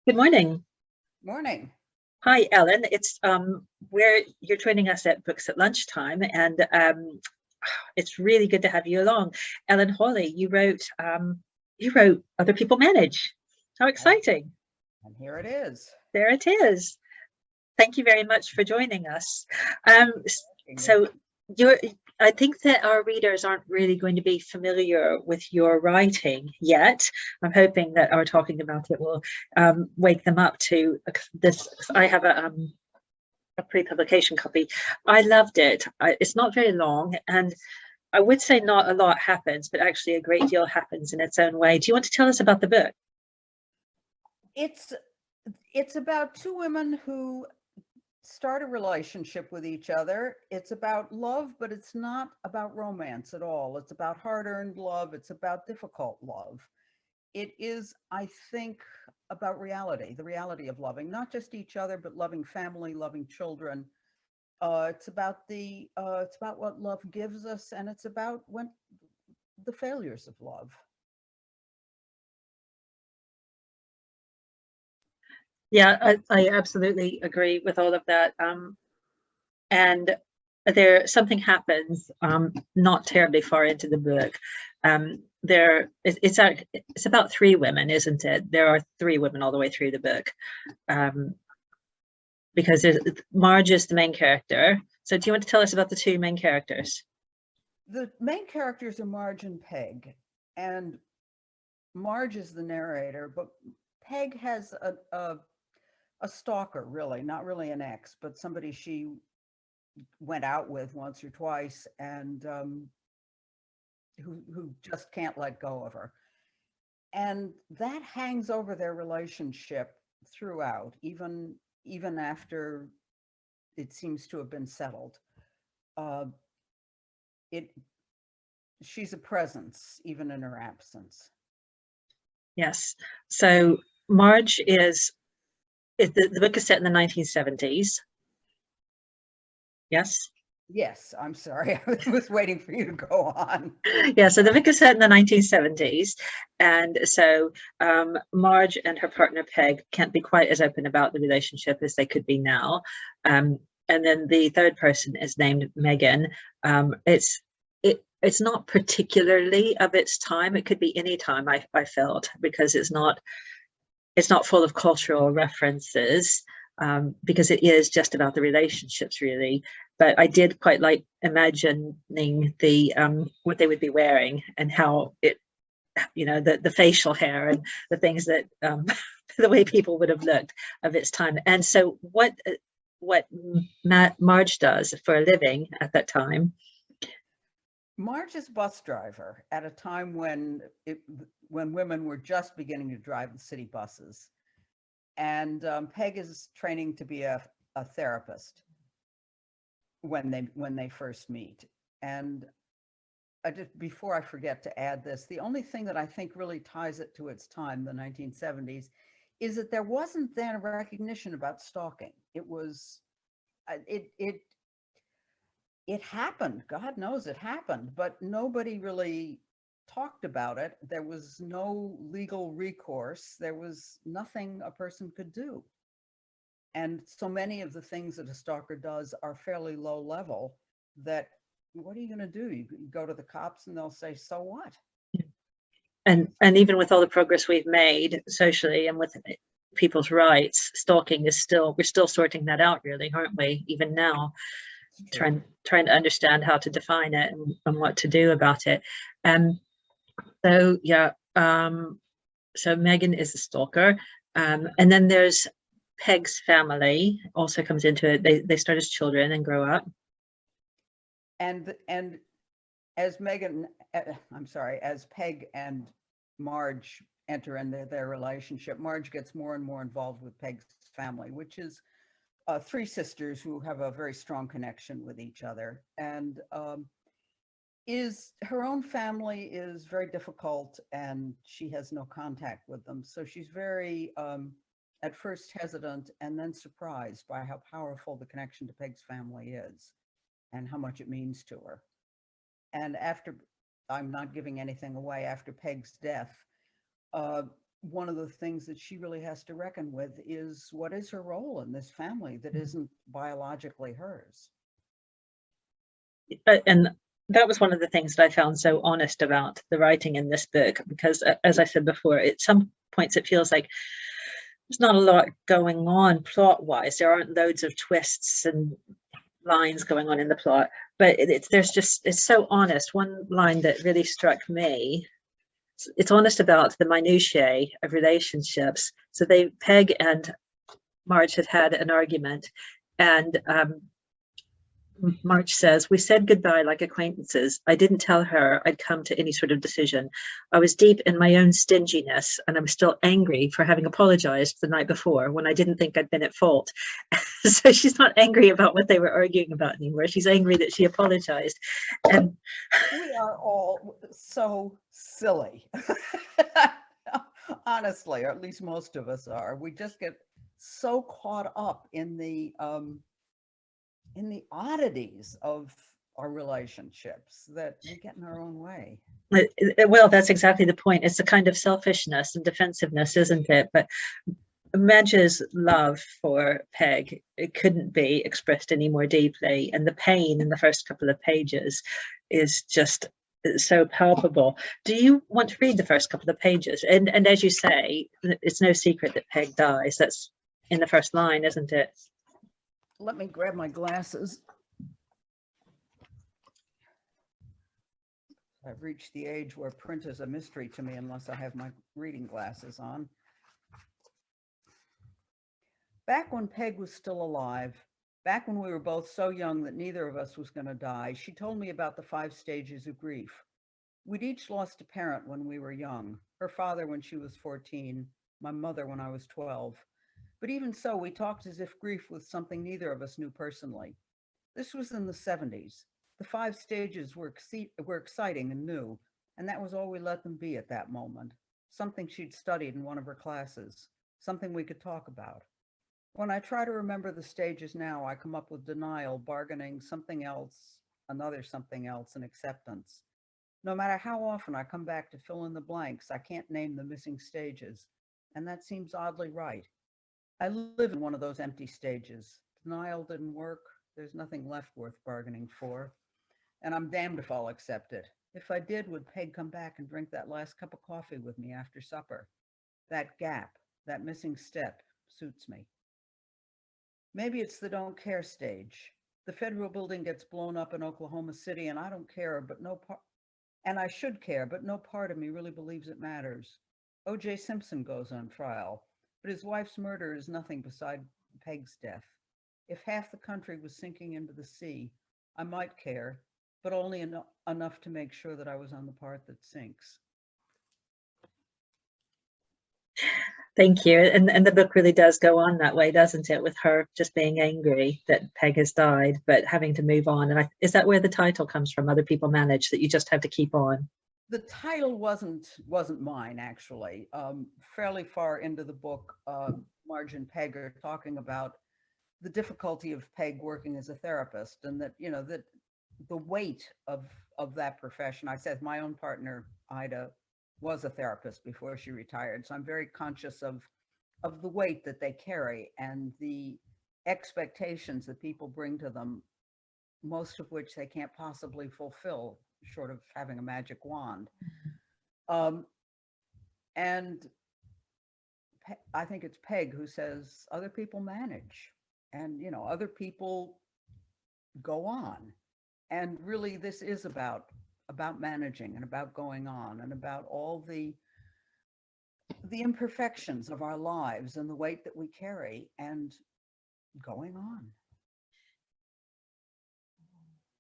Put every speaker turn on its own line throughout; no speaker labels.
Good morning.
Morning.
Hi, Ellen. It's where you're joining us at Books at Lunchtime, and it's really good to have you along. Ellen Hawley, you wrote Other People Manage. How exciting!
And here it is.
There it is. Thank you very much for joining us. So I think that our readers aren't really going to be familiar with your writing yet. I'm hoping that our talking about it will wake them up to this. I have a pre-publication copy. I loved it. It's not very long, and I would say not a lot happens, but actually a great deal happens in its own way. Do you want to tell us about the book?
It's about two women who start a relationship with each other. It's about love, but it's not about romance at all. It's about hard-earned love. It's about difficult love. It is, I think, about reality, the reality of loving, not just each other, but loving family, loving children. It's about what love gives us, and it's about the failures of love.
Yeah, I absolutely agree with all of that. And something happens not terribly far into the book. It's about three women, isn't it? There are three women all the way through the book, because Marge is the main character. So do you want to tell us about the two main characters?
The main characters are Marge and Peg, and Marge is the narrator, but Peg has a stalker, really, not really an ex, but somebody she went out with once or twice, and who just can't let go of her. And that hangs over their relationship throughout, even after it seems to have been settled. She's a presence even in her absence.
Yes. So Marge the book is set in the 1970s. Yes?
Yes, I'm sorry. I was waiting for you to go on.
Yeah, so the book is set in the 1970s. And so Marge and her partner Peg can't be quite as open about the relationship as they could be now. And then the third person is named Megan. It's not particularly of its time. It could be any time, I felt, because it's not full of cultural references, because it is just about the relationships, really. But I did quite like imagining what they would be wearing and how the facial hair and the things that the way people would have looked of its time. And so what Marge does for a living at that time.
Marge is a bus driver at a time when women were just beginning to drive the city buses, and Peg is training to be a therapist when they first meet. And before I forget to add this, the only thing that I think really ties it to its time, the 1970s, is that there wasn't then a recognition about stalking. It was it happened. God knows it happened, but nobody really talked about it. There was no legal recourse. There was nothing a person could do. And so many of the things that a stalker does are fairly low level that, what are you going to do? You go to the cops and they'll say, so what?
And even with all the progress we've made socially and with people's rights, stalking we're still sorting that out, really, aren't we? Even now. Trying to understand how to define it and what to do about it. So yeah, so Megan is a stalker, and then there's Peg's family also comes into it. They start as children and grow up.
And as as Peg and Marge enter into their relationship, Marge gets more and more involved with Peg's family, which is three sisters who have a very strong connection with each other. And her own family is very difficult, and she has no contact with them. So she's very, at first hesitant, and then surprised by how powerful the connection to Peg's family is and how much it means to her. And I'm not giving anything away, after Peg's death, one of the things that she really has to reckon with is what is her role in this family that isn't biologically hers.
And that was one of the things that I found so honest about the writing in this book, because as I said before, at some points it feels like there's not a lot going on plot-wise. There aren't loads of twists and lines going on in the plot, but it's so honest. One line that really struck me, it's honest about the minutiae of relationships. So Peg and Marge had an argument, and Marge says, "We said goodbye like acquaintances. I didn't tell her I'd come to any sort of decision. I was deep in my own stinginess, and I was still angry for having apologized the night before when I didn't think I'd been at fault." So she's not angry about what they were arguing about anymore. She's angry that she apologized. And
we are all so silly. Honestly, or at least most of us are. We just get so caught up in the oddities of our relationships that we get in our own way.
Well, that's exactly the point. It's a kind of selfishness and defensiveness, isn't it? But Madge's love for Peg, it couldn't be expressed any more deeply, and the pain in the first couple of pages is just so palpable. Do you want to read the first couple of pages? And as you say, it's no secret that Peg dies. That's in the first line, isn't it?
Let me grab my glasses. I've reached the age where print is a mystery to me unless I have my reading glasses on. Back when Peg was still alive, back when we were both so young that neither of us was going to die, she told me about the 5 stages of grief. We'd each lost a parent when we were young, her father when she was 14, my mother when I was 12. But even so, we talked as if grief was something neither of us knew personally. This was in the 70s. The 5 stages were exciting and new, and that was all we let them be at that moment. Something she'd studied in one of her classes, something we could talk about. When I try to remember the stages now, I come up with denial, bargaining, something else, another something else, and acceptance. No matter how often I come back to fill in the blanks, I can't name the missing stages, and that seems oddly right. I live in one of those empty stages. Denial didn't work. There's nothing left worth bargaining for. And I'm damned if I'll accept it. If I did, would Peg come back and drink that last cup of coffee with me after supper? That gap, that missing step, suits me. Maybe it's the don't care stage. The federal building gets blown up in Oklahoma City, and I don't care, and I should care, but no part of me really believes it matters. O.J. Simpson goes on trial, but his wife's murder is nothing beside Peg's death. If half the country was sinking into the sea, I might care, but only enough to make sure that I was on the part that sinks.
Thank you. And the book really does go on that way, doesn't it? With her just being angry that Peg has died, but having to move on. And is that where the title comes from? Other people manage, that you just have to keep on.
The title wasn't mine, actually. Fairly far into the book, Marge and Peg are talking about the difficulty of Peg working as a therapist, and that, you know, that the weight of that profession. I said my own partner, Ida, was a therapist before she retired, so I'm very conscious of the weight that they carry and the expectations that people bring to them, most of which they can't possibly fulfill short of having a magic wand. And I think it's Peg who says other people manage, and, you know, other people go on. And really, this is about managing and about going on and about all the imperfections of our lives and the weight that we carry and going on.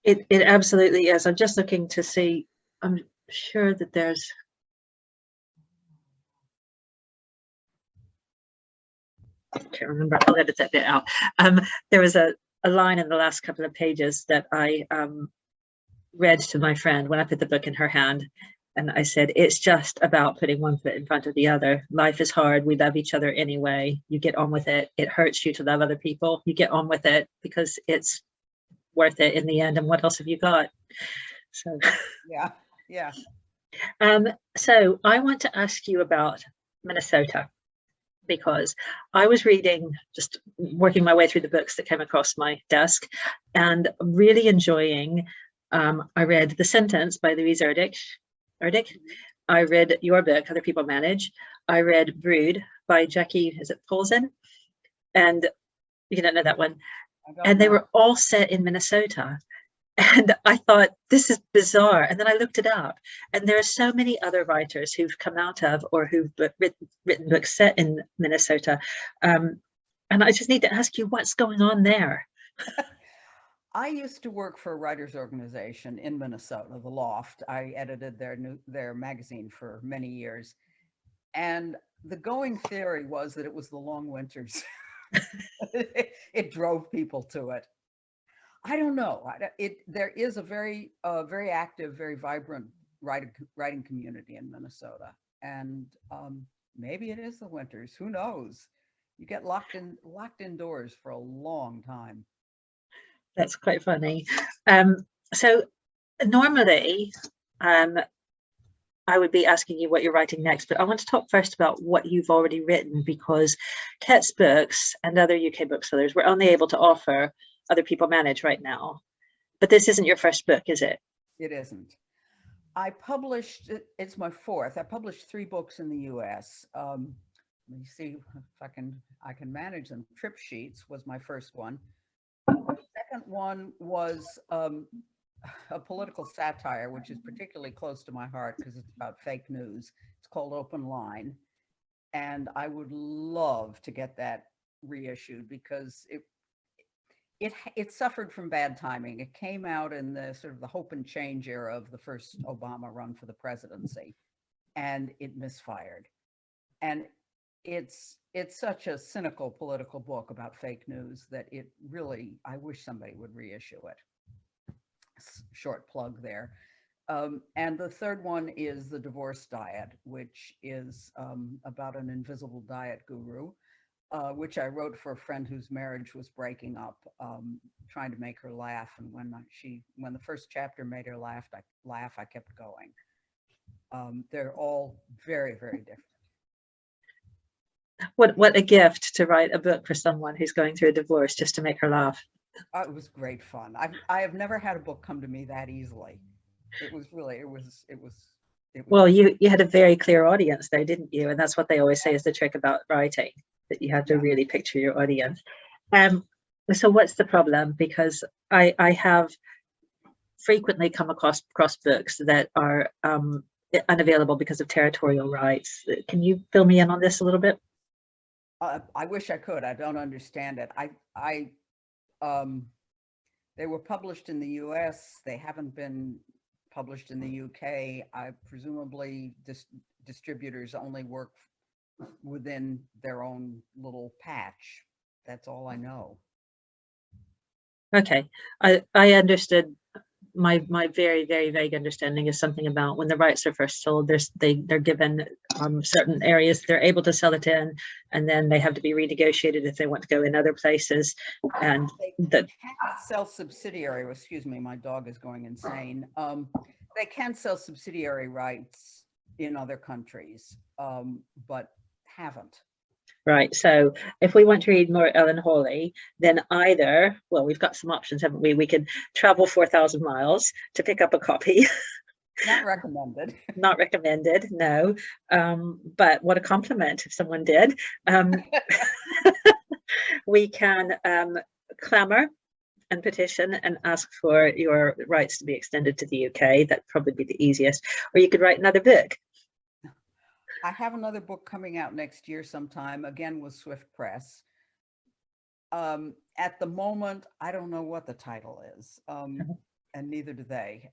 It absolutely is. I'm just looking to see, I'm sure that there's, I can't remember, I'll edit that bit out. There was a line in the last couple of pages that I read to my friend when I put the book in her hand. And I said, it's just about putting one foot in front of the other. Life is hard. We love each other anyway. You get on with it. It hurts you to love other people. You get on with it because it's worth it in the end. And what else have you got? So
yeah.
So I want to ask you about Minnesota, because I was reading, just working my way through the books that came across my desk, and really enjoying. I read The Sentence by Louise Erdrich. I read your book, Other People Manage. I read Brood by Jackie, is it Polson? And you don't know that one. And they were all set in Minnesota. And I thought, this is bizarre. And then I looked it up. And there are so many other writers who've come out of or who've written books set in Minnesota. And I just need to ask you, what's going on there?
I used to work for a writers' organization in Minnesota, The Loft. I edited their magazine for many years. And the going theory was that it was the long winters. It drove people to it. I don't know. There is a very active, very vibrant writing community in Minnesota, and maybe it is the winters. Who knows? You get locked indoors for a long time.
That's quite funny. So normally, I would be asking you what you're writing next, but I want to talk first about what you've already written, because Kett's books and other UK booksellers were only able to offer Other People Manage right now. But this isn't your first book, is it?
It isn't. I published, it's my fourth. I published 3 books in the US. Let me see if I can manage them. Trip Sheets was my first one. The second one was a political satire, which is particularly close to my heart because it's about fake news. It's called Open Line. And I would love to get that reissued because it suffered from bad timing. It came out in the sort of the hope and change era of the first Obama run for the presidency, and it misfired. And it's such a cynical political book about fake news that it really, I wish somebody would reissue it. Short plug there. And the third one is The Divorce Diet, which is about an invisible diet guru, which I wrote for a friend whose marriage was breaking up, trying to make her laugh. And when the first chapter made her laugh, I kept going. They're all very, very different.
What a gift to write a book for someone who's going through a divorce just to make her laugh.
It was great fun. I have never had a book come to me that easily. It was really, it was.
Well, you had a very clear audience there, didn't you? And that's what they always say is the trick about writing, that you have to really picture your audience. So what's the problem? Because I have frequently come across books that are unavailable because of territorial rights. Can you fill me in on this a little bit?
I wish I could. I don't understand it. They were published in the US. They haven't been published in the UK. Presumably distributors only work within their own little patch. That's all I know.
Okay, I understood. My very, very vague understanding is something about when the rights are first sold, they're given certain areas they're able to sell it in, and then they have to be renegotiated if they want to go in other places. And
they can't sell subsidiary. Excuse me, my dog is going insane. They can sell subsidiary rights in other countries, but haven't.
Right. So if we want to read more Ellen Hawley, then either, well, we've got some options, haven't we? We could travel 4,000 miles to pick up a copy.
Not recommended.
Not recommended, no. But what a compliment if someone did. We can clamor and petition and ask for your rights to be extended to the UK. That'd probably be the easiest. Or you could write another book.
I have another book coming out next year sometime, again with Swift Press. At the moment, I don't know what the title is, and neither do they.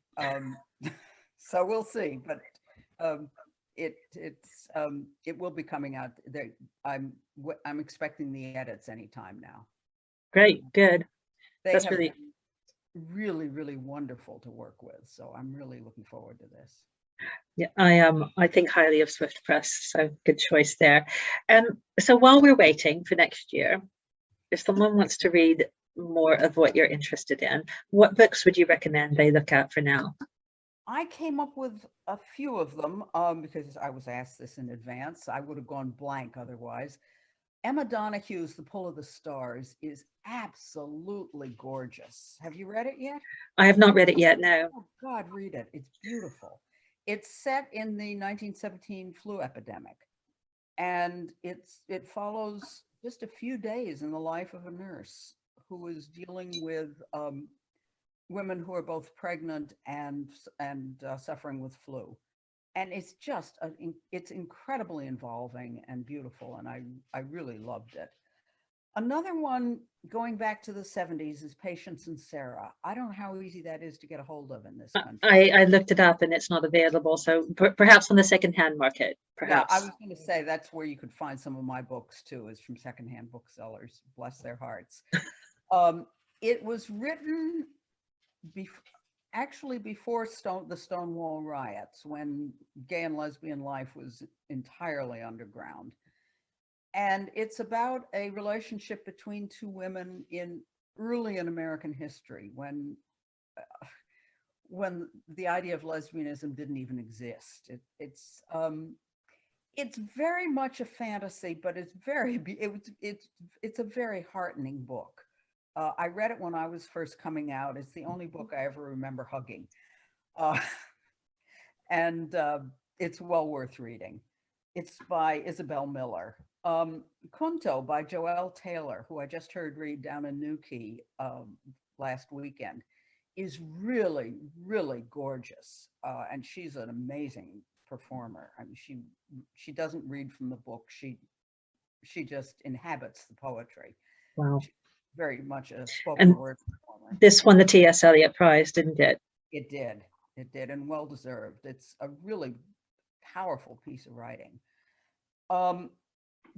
So we'll see, but it will be coming out. I'm expecting the edits anytime now.
Great, good.
That's really, really, really wonderful to work with. So I'm really looking forward to this.
Yeah, I think highly of Swift Press, so good choice there. So while we're waiting for next year, if someone wants to read more of what you're interested in, what books would you recommend they look at for now?
I came up with a few of them because I was asked this in advance. I would have gone blank otherwise. Emma Donahue's The Pull of the Stars is absolutely gorgeous. Have you read it yet?
I have not read it yet, no.
Oh God, read it. It's beautiful. It's set in the 1917 flu epidemic, and it follows just a few days in the life of a nurse who is dealing with women who are both pregnant and suffering with flu. And it's just it's incredibly involving and beautiful, and I really loved it. Another one going back to the 70s is Patience and Sarah. I don't know how easy that is to get a hold of in this country.
I looked it up and it's not available, so perhaps on the secondhand market, perhaps.
Yeah, I was going to say that's where you could find some of my books too, is from secondhand booksellers, bless their hearts. It was written actually before the Stonewall riots, when gay and lesbian life was entirely underground. And it's about a relationship between two women early in American history, when the idea of lesbianism didn't even exist. It's very much a fantasy, but it's a very heartening book. I read it when I was first coming out. It's the only book I ever remember hugging. And it's well worth reading. It's by Isabel Miller. C+nto by Joelle Taylor, who I just heard read down in Newquay last weekend, is really, really gorgeous. And she's an amazing performer. I mean, she doesn't read from the book. She just inhabits the poetry.
Wow.
She's very much a spoken word performer.
This won the T.S. Eliot Prize, didn't it?
It did, and well deserved. It's a really powerful piece of writing.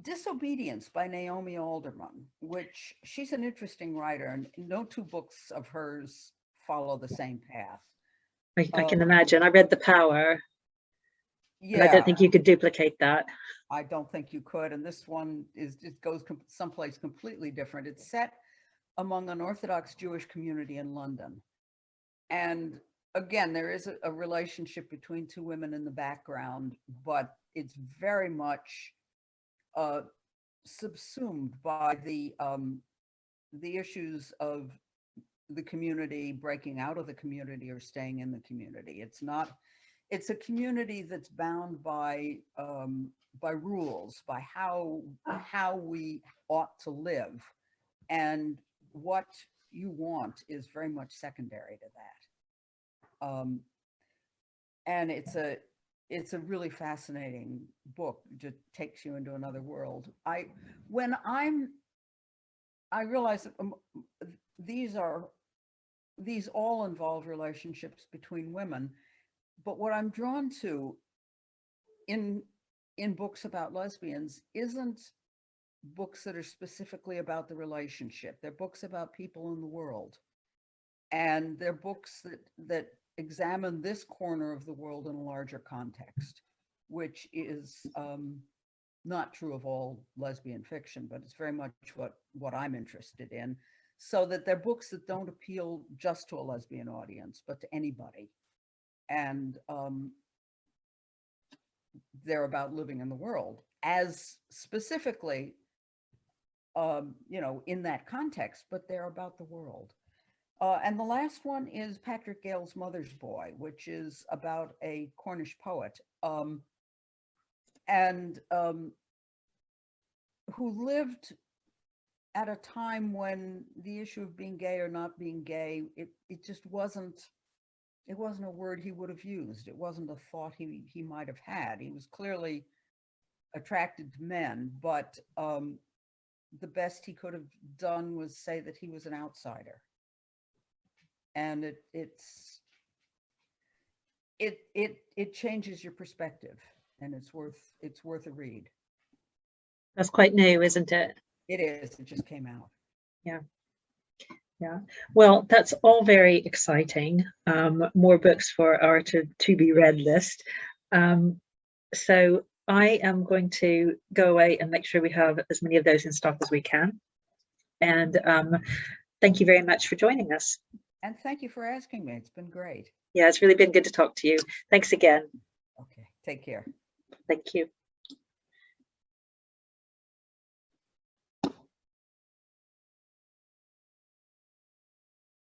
Disobedience by Naomi Alderman, which she's an interesting writer, and no two books of hers follow the same path.
I can imagine. I read The Power. Yeah. And I don't think you could duplicate that.
I don't think you could. And this one goes someplace completely different. It's set among an Orthodox Jewish community in London. And again, there is a relationship between two women in the background, but it's very much subsumed by the issues of the community, breaking out of the community or staying in the community. It's a community that's bound by rules, by how we ought to live, and what you want is very much secondary to that. And it's a really fascinating book. Just takes you into another world. I realize that these all involve relationships between women, but what I'm drawn to in books about lesbians isn't books that are specifically about the relationship. They're books about people in the world, and they're books that examine this corner of the world in a larger context, which is not true of all lesbian fiction, but it's very much what I'm interested in. So that they're books that don't appeal just to a lesbian audience, but to anybody. And they're about living in the world, as specifically, in that context, but they're about the world. And the last one is Patrick Gale's Mother's Boy, which is about a Cornish poet who lived at a time when the issue of being gay or not being gay, it just wasn't a word he would have used. It wasn't a thought he might have had. He was clearly attracted to men, but the best he could have done was say that he was an outsider. And it changes your perspective, and it's worth a read.
That's quite new, isn't it?
It is. It just came out.
Yeah. Well, that's all very exciting. More books for our to be read list. So I am going to go away and make sure we have as many of those in stock as we can. And thank you very much for joining us.
And thank you for asking me. It's been great.
Yeah, it's really been good to talk to you. Thanks again.
Okay, take care.
Thank you.